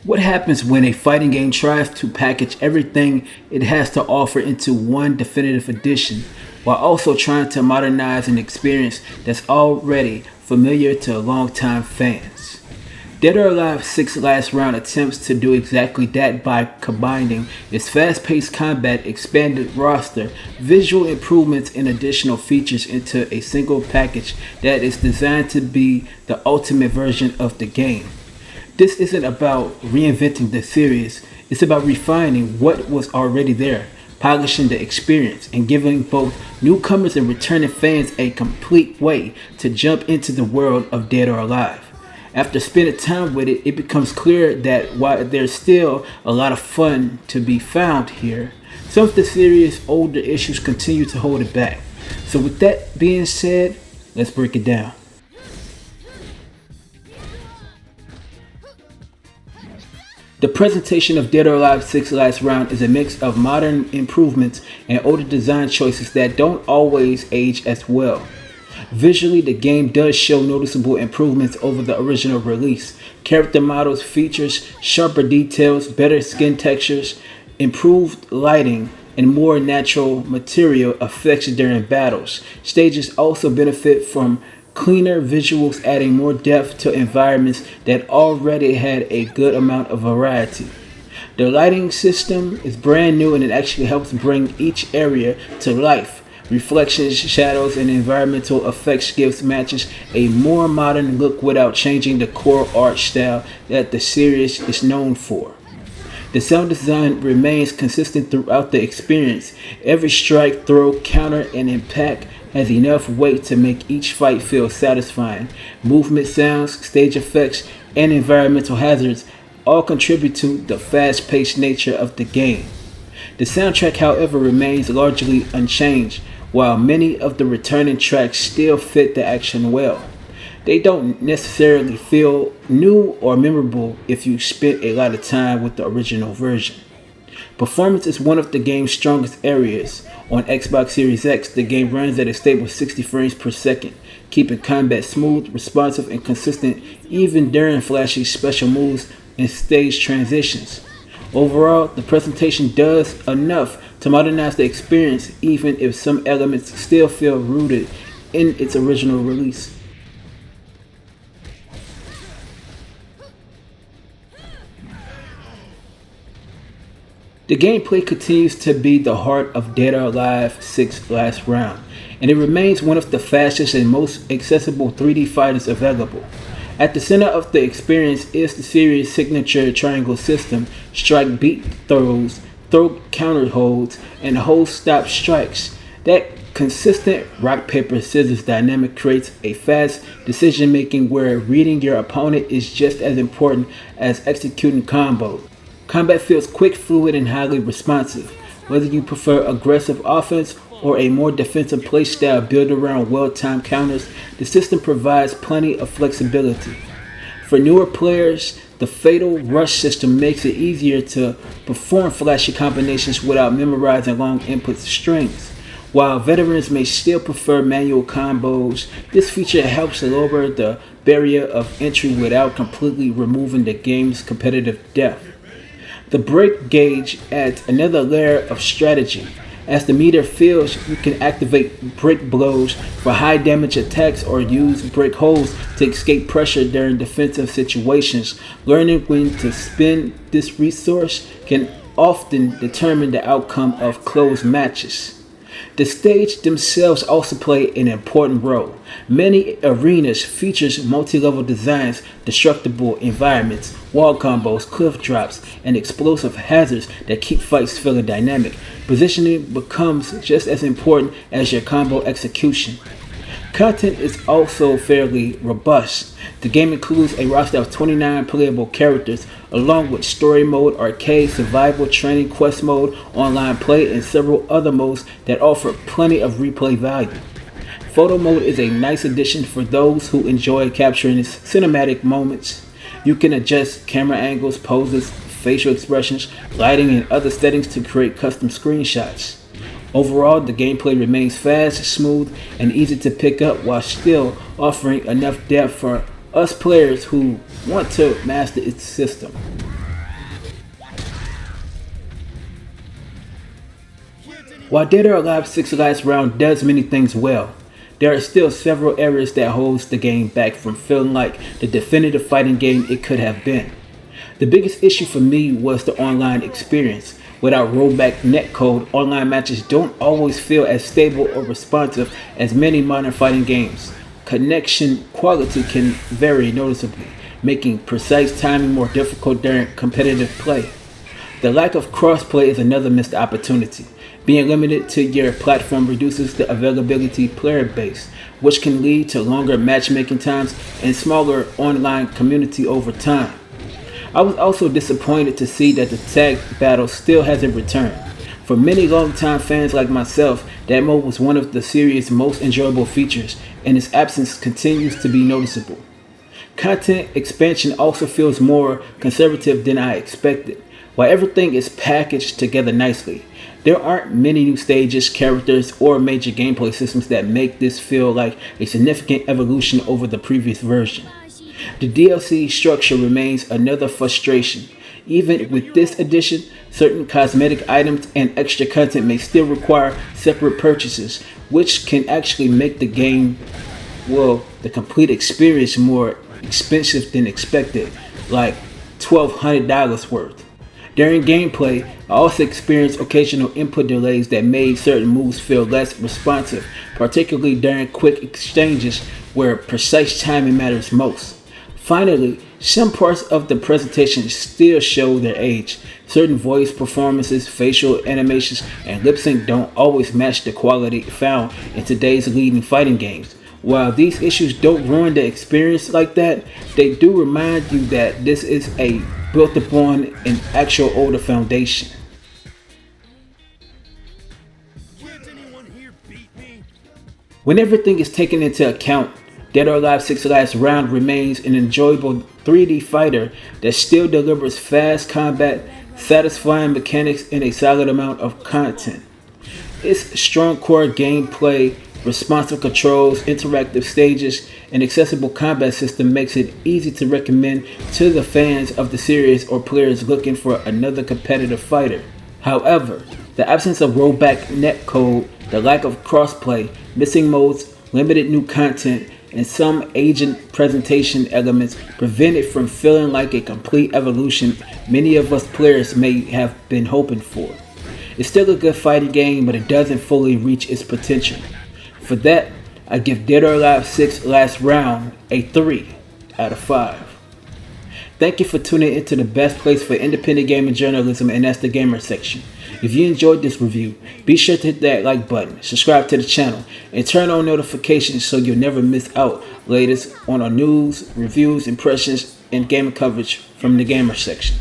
What happens when a fighting game tries to package everything it has to offer into one definitive edition, while also trying to modernize an experience that's already familiar to longtime fans? Dead or Alive 6 Last Round attempts to do exactly that by combining its fast-paced combat, expanded roster, visual improvements, and additional features into a single package that is designed to be the ultimate version of the game. This isn't about reinventing the series, it's about refining what was already there, polishing the experience, and giving both newcomers and returning fans a complete way to jump into the world of Dead or Alive. After spending time with it, it becomes clear that while there's still a lot of fun to be found here, some of the series' older issues continue to hold it back. So with that being said, let's break it down. The presentation of Dead or Alive 6 Last Round is a mix of modern improvements and older design choices that don't always age as well. Visually, the game does show noticeable improvements over the original release. Character models features sharper details, better skin textures, improved lighting, and more natural material effects during battles. Stages also benefit from cleaner visuals, adding more depth to environments that already had a good amount of variety. The lighting system is brand new and it actually helps bring each area to life. Reflections, shadows, and environmental effects gives matches a more modern look without changing the core art style that the series is known for. The sound design remains consistent throughout the experience. Every strike, throw, counter, and impact has enough weight to make each fight feel satisfying. Movement sounds, stage effects, and environmental hazards all contribute to the fast-paced nature of the game. The soundtrack, however, remains largely unchanged, while many of the returning tracks still fit the action well. They don't necessarily feel new or memorable if you spent a lot of time with the original version. Performance is one of the game's strongest areas. On Xbox Series X, the game runs at a stable 60 frames per second, keeping combat smooth, responsive, and consistent even during flashy special moves and stage transitions. Overall, the presentation does enough to modernize the experience even if some elements still feel rooted in its original release. The gameplay continues to be the heart of Dead or Alive 6 Last Round, and it remains one of the fastest and most accessible 3D fighters available. At the center of the experience is the series' signature triangle system: strike beat throws, throw counter holds, and hold stop strikes. That consistent rock paper scissors dynamic creates a fast decision making where reading your opponent is just as important as executing combos. Combat feels quick, fluid, and highly responsive. Whether you prefer aggressive offense or a more defensive playstyle built around well-timed counters, the system provides plenty of flexibility. For newer players, the Fatal Rush system makes it easier to perform flashy combinations without memorizing long input strings. While veterans may still prefer manual combos, this feature helps lower the barrier of entry without completely removing the game's competitive depth. The break gauge adds another layer of strategy. As the meter fills, you can activate break blows for high damage attacks or use break holds to escape pressure during defensive situations. Learning when to spend this resource can often determine the outcome of close matches. The stage themselves also play an important role. Many arenas features multi-level designs, destructible environments, wall combos, cliff drops, and explosive hazards that keep fights feeling dynamic. Positioning becomes just as important as your combo execution. Content is also fairly robust. The game includes a roster of 29 playable characters, along with story mode, arcade, survival, training, quest mode, online play, and several other modes that offer plenty of replay value. Photo mode is a nice addition for those who enjoy capturing cinematic moments. You can adjust camera angles, poses, facial expressions, lighting, and other settings to create custom screenshots. Overall, the gameplay remains fast, smooth, and easy to pick up while still offering enough depth for us players who want to master its system. While Dead or Alive 6 Last Round does many things well, there are still several areas that holds the game back from feeling like the definitive fighting game it could have been. The biggest issue for me was the online experience. Without rollback netcode, online matches don't always feel as stable or responsive as many modern fighting games. Connection quality can vary noticeably, making precise timing more difficult during competitive play. The lack of crossplay is another missed opportunity. Being limited to your platform reduces the availability player base, which can lead to longer matchmaking times and smaller online community over time. I was also disappointed to see that the tag battle still hasn't returned. For many longtime fans like myself, that mode was one of the series' most enjoyable features, and its absence continues to be noticeable. Content expansion also feels more conservative than I expected. While everything is packaged together nicely, there aren't many new stages, characters, or major gameplay systems that make this feel like a significant evolution over the previous version. The DLC structure remains another frustration. Even with this addition, certain cosmetic items and extra content may still require separate purchases, which can actually make the game, the complete experience more expensive than expected, like $1,200 worth. During gameplay, I also experienced occasional input delays that made certain moves feel less responsive, particularly during quick exchanges where precise timing matters most. Finally, some parts of the presentation still show their age. Certain voice performances, facial animations, and lip sync don't always match the quality found in today's leading fighting games. While these issues don't ruin the experience like that, they do remind you that this is built upon an actual older foundation. When everything is taken into account, Dead or Alive 6 Last Round remains an enjoyable 3D fighter that still delivers fast combat, satisfying mechanics, and a solid amount of content. Its strong core gameplay, responsive controls, interactive stages, and accessible combat system makes it easy to recommend to the fans of the series or players looking for another competitive fighter. However, the absence of rollback netcode, the lack of crossplay, missing modes, limited new content, and some agent presentation elements prevent it from feeling like a complete evolution many of us players may have been hoping for. It's still a good fighting game, but it doesn't fully reach its potential. For that, I give Dead or Alive 6 Last Round a 3 out of 5. Thank you for tuning into the best place for independent gaming journalism, and that's the Gamer section. If you enjoyed this review, be sure to hit that like button, subscribe to the channel, and turn on notifications so you'll never miss out latest on our news, reviews, impressions, and gaming coverage from the Gamer section.